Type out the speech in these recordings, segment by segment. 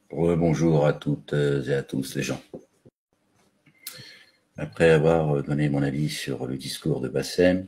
Bonjour à toutes et à tous les gens. Après avoir donné mon avis sur le discours de Bassem,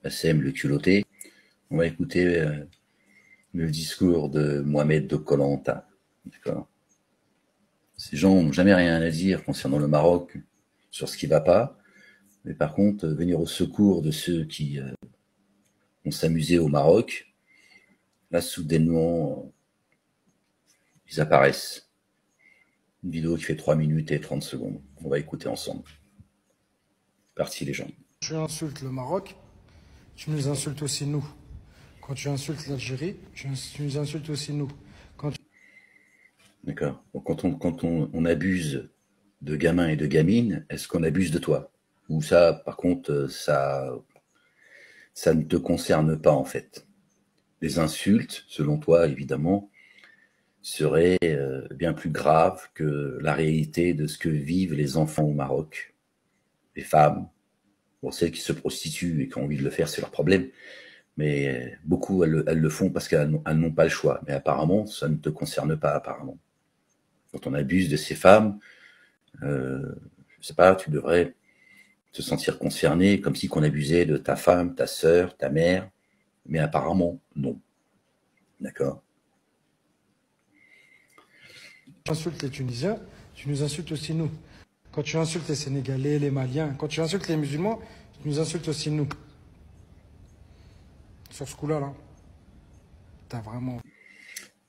Bassem le culotté, on va écouter le discours de Mohamed de Koh Lanta. D'accord. Ces gens n'ont jamais rien à dire concernant le Maroc sur ce qui ne va pas, mais par contre, venir au secours de ceux qui vont s'amuser au Maroc, là, soudainement, ils apparaissent. Une vidéo qui fait 3 minutes et 30 secondes. On va écouter ensemble. Parti les gens. Tu insultes le Maroc, tu nous insultes aussi nous. Quand tu insultes l'Algérie, tu nous insultes aussi nous. D'accord. Donc quand on abuse de gamins et de gamines, est-ce qu'on abuse de toi? Ou ça, par contre, ça ne te concerne pas en fait. Les insultes, selon toi, évidemment, seraient bien plus graves que la réalité de ce que vivent les enfants au Maroc. Les femmes, bon, celles qui se prostituent et qui ont envie de le faire, c'est leur problème. Mais beaucoup, elles le font parce qu'elles n'ont pas le choix. Mais apparemment, ça ne te concerne pas, apparemment. Quand on abuse de ces femmes, je sais pas, tu devrais te sentir concerné, comme si qu'on abusait de ta femme, ta sœur, ta mère, mais apparemment, non. D'accord? Tu insultes les Tunisiens, tu nous insultes aussi nous. Quand tu insultes les Sénégalais, les Maliens, quand tu insultes les musulmans, tu nous insultes aussi nous. Sur ce coup-là, là, t'as vraiment...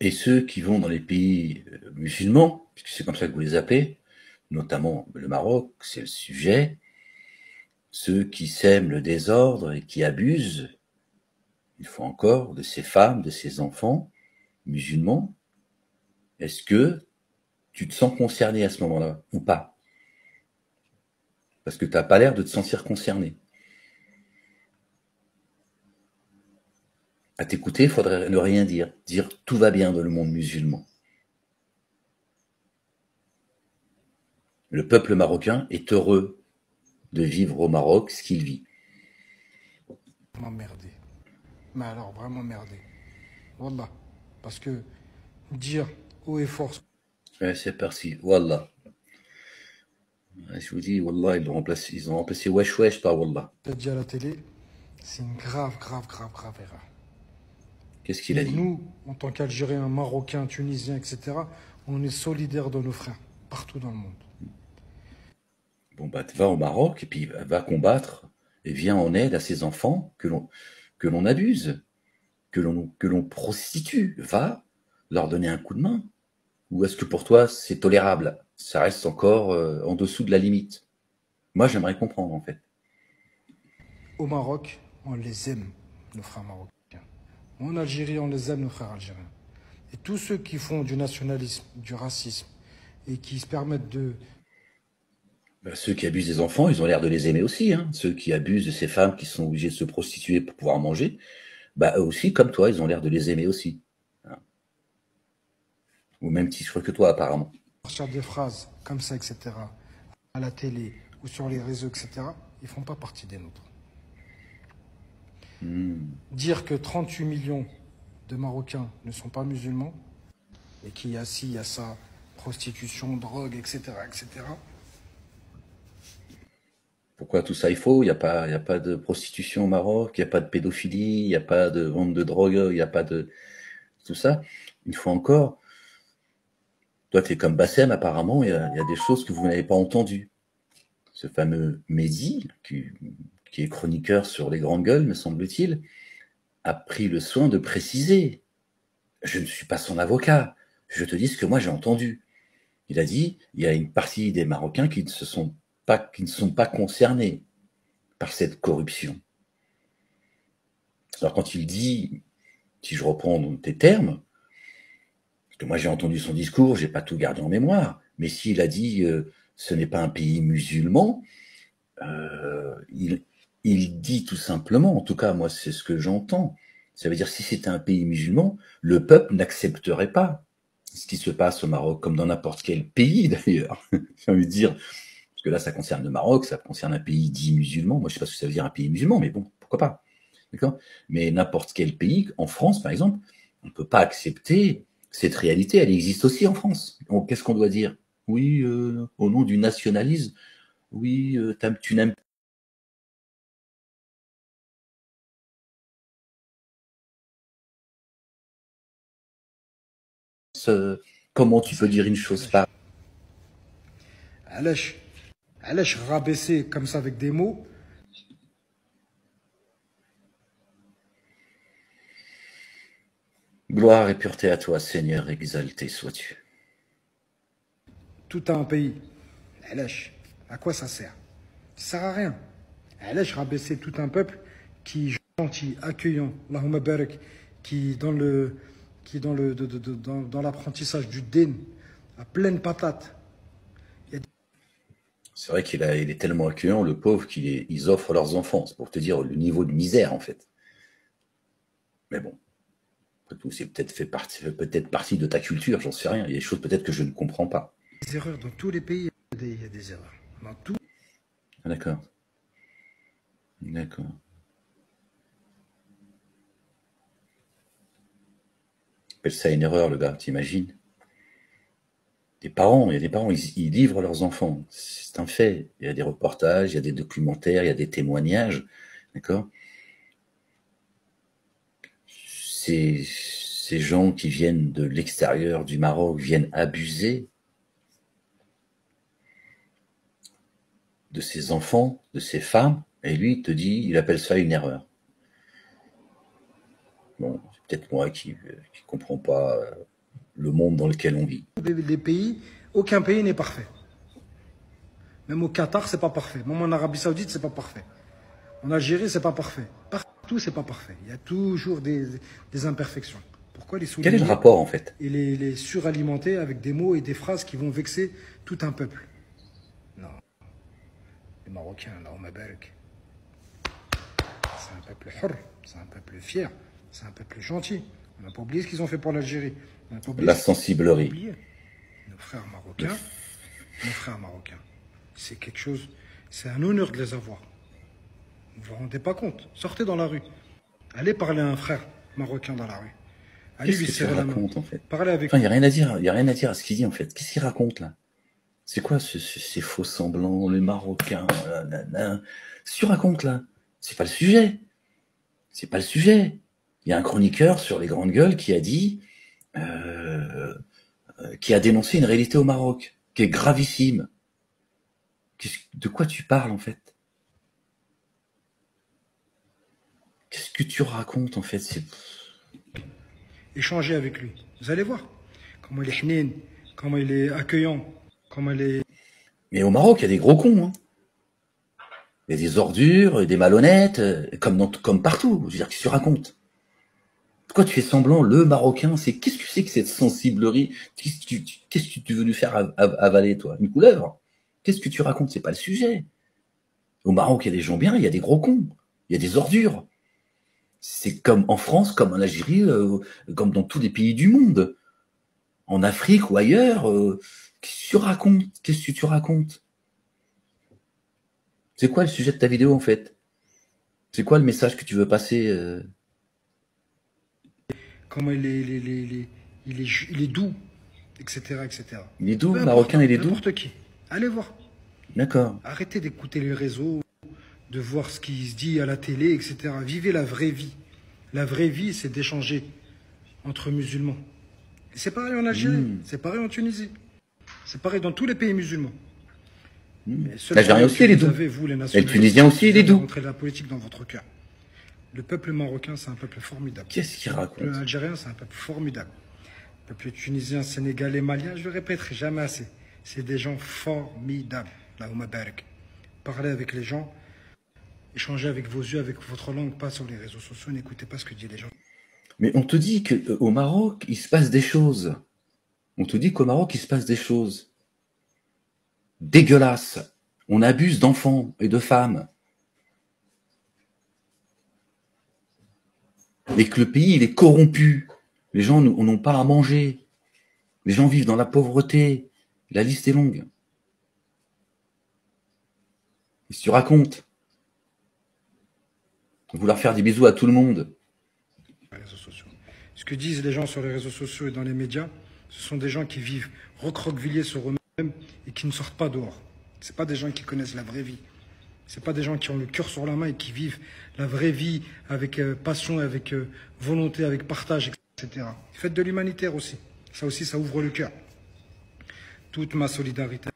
Et ceux qui vont dans les pays musulmans, puisque c'est comme ça que vous les appelez, notamment le Maroc, c'est le sujet, ceux qui sèment le désordre et qui abusent, une fois encore, de ces femmes, de ces enfants musulmans, est-ce que tu te sens concerné à ce moment-là ou pas? Parce que tu n'as pas l'air de te sentir concerné. À t'écouter, il faudrait ne rien dire. Dire tout va bien dans le monde musulman. Le peuple marocain est heureux de vivre au Maroc ce qu'il vit. Vraiment merdé. Mais alors, vraiment merdé. Wallah. Parce que dire haut et fort... Ouais, c'est parti. Wallah. Je vous dis, Wallah, ils ont remplacé Wesh Wesh par Wallah. Ce dit à la télé, c'est une grave erreur. Qu'est-ce qu'il a Et dit? nous, en tant qu'Algériens, Marocains, Tunisiens, etc., on est solidaires de nos frères, partout dans le monde. Bon, bah, va au Maroc et puis va combattre et viens en aide à ces enfants que l'on abuse, que l'on prostitue. Va leur donner un coup de main. Ou est-ce que pour toi, c'est tolérable? Ça reste encore en dessous de la limite. Moi, j'aimerais comprendre, en fait. Au Maroc, on les aime, nos frères marocains. En Algérie, on les aime, nos frères algériens. Et tous ceux qui font du nationalisme, du racisme, et qui se permettent de... Bah, ceux qui abusent des enfants, ils ont l'air de les aimer aussi. Hein. Ceux qui abusent de ces femmes qui sont obligées de se prostituer pour pouvoir manger, bah, eux aussi, comme toi, ils ont l'air de les aimer aussi. Hein. Au même titre que toi, apparemment. sortir des phrases comme ça, etc., à la télé ou sur les réseaux, etc., ils font pas partie des nôtres. Dire que 38 millions de Marocains ne sont pas musulmans et qu'il y a ci, il y a ça, prostitution, drogue, etc., etc. Pourquoi tout ça est faux? Il n'y a pas de prostitution au Maroc, il n'y a pas de pédophilie, il n'y a pas de vente de drogue, il n'y a pas de tout ça. Une fois encore, toi, tu es comme Bassem, apparemment, il y a des choses que vous n'avez pas entendues. Ce fameux Mehdi, qui est chroniqueur sur les grandes gueules, me semble-t-il, a pris le soin de préciser. Je ne suis pas son avocat. Je te dis ce que moi j'ai entendu. Il a dit, il y a une partie des Marocains qui ne sont pas concernés par cette corruption. Alors quand il dit, si je reprends tes termes, parce que moi j'ai entendu son discours, j'ai pas tout gardé en mémoire, mais s'il a dit ce n'est pas un pays musulman, il dit tout simplement, en tout cas moi c'est ce que j'entends, ça veut dire si c'était un pays musulman, le peuple n'accepterait pas ce qui se passe au Maroc, comme dans n'importe quel pays d'ailleurs, j'ai envie de dire, parce que là ça concerne le Maroc, ça concerne un pays dit musulman, moi je sais pas ce que ça veut dire un pays musulman, mais bon, pourquoi pas, d'accord? Mais n'importe quel pays, en France par exemple, on ne peut pas accepter Cette réalité, elle existe aussi en France. Qu'est-ce qu'on doit dire? Oui, au nom du nationalisme, oui, tu n'aimes pas. Comment tu peux dire une chose pareille? علاش rabaisser comme ça avec des mots. Gloire et pureté à toi, Seigneur, exalté sois-tu. Tout un pays. علاش à quoi ça sert? Ça sert à rien. علاش rabaisser tout un peuple qui est gentil, accueillant, Allahumma barak, qui dans le qui dans l'apprentissage du din à pleine patate. C'est vrai il est tellement accueillant, le pauvre, ils offrent leurs enfants. C'est pour te dire le niveau de misère, en fait. Mais bon, après tout, c'est peut-être partie de ta culture, j'en sais rien. Il y a des choses peut-être que je ne comprends pas. Des erreurs dans tous les pays, il y a des erreurs. Dans tout. Ah, d'accord. D'accord. Appelle ça une erreur, le gars, t'imagines? Il y a des parents, ils livrent leurs enfants. C'est un fait. Il y a des reportages, il y a des documentaires, il y a des témoignages. D'accord? Ces gens qui viennent de l'extérieur du Maroc viennent abuser de ces enfants, de ces femmes, et lui, il te dit, il appelle ça une erreur. Bon, c'est peut-être moi qui comprends pas le monde dans lequel on vit. Les pays, aucun pays n'est parfait. Même au Qatar, c'est pas parfait. Même en Arabie Saoudite, c'est pas parfait. En Algérie, c'est pas parfait. Partout, c'est pas parfait. Il y a toujours des imperfections. Pourquoi les souligner? Quel est le rapport, en fait? Et les suralimenter avec des mots et des phrases qui vont vexer tout un peuple. Non. Les Marocains, là, on m'abarque. C'est un peuple hur, c'est un peuple fier, c'est un peuple gentil. On n'a pas oublié ce qu'ils ont fait pour l'Algérie. La sensiblerie. Nos frères marocains, c'est quelque chose, c'est un honneur de les avoir. Vous vous rendez pas compte? Sortez dans la rue. Allez parler à un frère marocain dans la rue. Allez lui Qu'est-ce qu'il serrer la main. raconte, en fait? Parlez avec Enfin, il n'y a rien à dire. Il n'y a rien à dire à ce qu'il dit, en fait. Qu'est-ce qu'il raconte, là? C'est quoi ces faux semblants, les Marocains, nanana. Ce que tu racontes, là, c'est pas le sujet. C'est pas le sujet. Il y a un chroniqueur sur les grandes gueules qui a dit, qui a dénoncé une réalité au Maroc, qui est gravissime. De quoi tu parles, en fait? Qu'est-ce que tu racontes, en fait? échanger avec lui. Vous allez voir comment il est hnin, comment il est accueillant, comment il est... Mais au Maroc, il y a des gros cons, hein. Il y a des ordures, des malhonnêtes, comme partout. Je veux dire, qu'est-ce que tu racontes? Pourquoi tu fais semblant? Le Marocain, qu'est-ce que c'est que cette sensiblerie? Qu'est-ce que tu veux lui faire avaler, toi? Une couleuvre? Qu'est-ce que tu racontes? C'est pas le sujet. Au Maroc, il y a des gens bien, il y a des gros cons, il y a des ordures. C'est comme en France, comme en Algérie, comme dans tous les pays du monde. En Afrique ou ailleurs, qu'est-ce que tu racontes? Qu'est-ce que tu racontes? C'est quoi le sujet de ta vidéo, en fait? C'est quoi le message que tu veux passer? Comment il est doux, etc., etc. Il est doux, Marocain, il est doux? N'importe qui. Allez voir. D'accord. Arrêtez d'écouter les réseaux, de voir ce qui se dit à la télé, etc. Vivez la vraie vie. La vraie vie, c'est d'échanger entre musulmans. C'est pareil en Algérie, c'est pareil en Tunisie, c'est pareil dans tous les pays musulmans. L'Algérien aussi, il est doux. Et le Tunisien aussi, il est doux. Rentrez la politique dans votre cœur. Le peuple marocain, c'est un peuple formidable. Qu'est-ce qu'il raconte? Le peuple algérien, c'est un peuple formidable. Le peuple tunisien, sénégalais, malien, je le répéterai jamais assez. C'est des gens formidables. Là, Barak. Parlez avec les gens, échangez avec vos yeux, avec votre langue, pas sur les réseaux sociaux, n'écoutez pas ce que disent les gens. Mais on te dit qu'au Maroc, il se passe des choses. On te dit qu'au Maroc, il se passe des choses dégueulasses. On abuse d'enfants et de femmes. Et que le pays, il est corrompu. Les gens n'ont pas à manger. Les gens vivent dans la pauvreté. La liste est longue. Qu'est-ce que tu racontes? Vouloir faire des bisous à tout le monde. Les réseaux sociaux. que disent les gens sur les réseaux sociaux et dans les médias, ce sont des gens qui vivent recroquevillés sur eux-mêmes et qui ne sortent pas dehors. Ce pas des gens qui connaissent la vraie vie. Ce pas des gens qui ont le cœur sur la main et qui vivent la vraie vie avec passion, avec volonté, avec partage, etc. Faites de l'humanitaire aussi. Ça aussi, ça ouvre le cœur. Toute ma solidarité.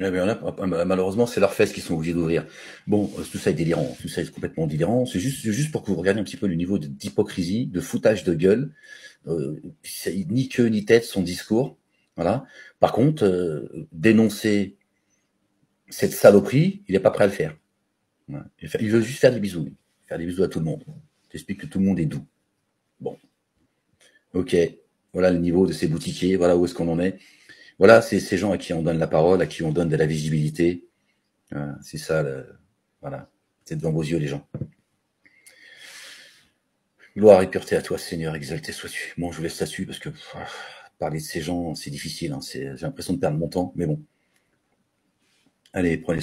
Ouais, mais malheureusement, c'est leurs fesses qui sont obligés d'ouvrir. Bon, tout ça est délirant, tout ça est complètement délirant. C'est juste pour que vous regardiez un petit peu le niveau d'hypocrisie, de foutage de gueule. Ni queue ni tête son discours. Voilà. Par contre, dénoncer cette saloperie, il n'est pas prêt à le faire. Voilà. Il veut juste faire des bisous. Faire des bisous à tout le monde. T'expliques que tout le monde est doux. Bon. Ok. Voilà le niveau de ces boutiquiers. Voilà où est-ce qu'on en est. Voilà, c'est ces gens à qui on donne la parole, à qui on donne de la visibilité. C'est ça, voilà. C'est devant vos yeux, les gens. Gloire et pureté à toi, Seigneur, exalté sois-tu. Bon, je vous laisse là-dessus parce que parler de ces gens, c'est difficile. Hein, j'ai l'impression de perdre mon temps, mais bon. Allez, prenez